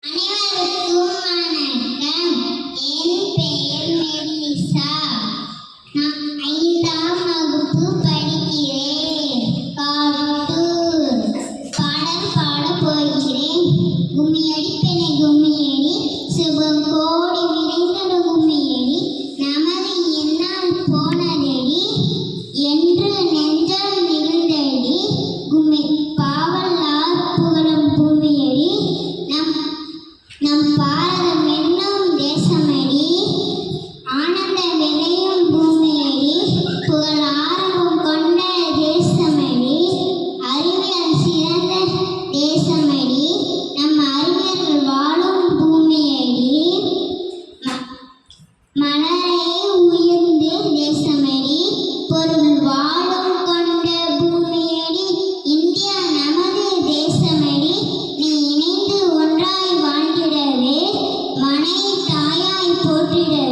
அனைவருக்கும் வணக்கம். என் பெயர் மெல்லிசா. நான் 5ஆம் வகுப்பு படிக்கிறேன். காட்டூர் பாடல் பாடப் போகிறேன். கும்மியடி பெண்ணை கும்மியடி, சுபம் கோடி விரைந்தது கும்மியடி, நமது என்னால் போனதடி என்று நெஞ்சம் நிகழ்ந்தடி, கும்மி பாவலார் புகழும் பூமியடி, நம் பாரதம் என்னும் தேசமடி, ஆனந்த விளையும் பூமியடி, புகழ் ஆரம்பம் கொண்ட தேசமடி, அறிவியல் சிறந்த தேசமடி, நம் அறிஞர்கள் வாழும் பூமியடி, மலரை உயர்ந்த தேசமடி, பொருள் வாழும் கொண்ட பூமியடி, இந்தியா நமது தேசமடி, நீ இணைந்து ஒன்றாய் வாழ்ந்திடவே, மனை தாயாய் போற்றிடவே.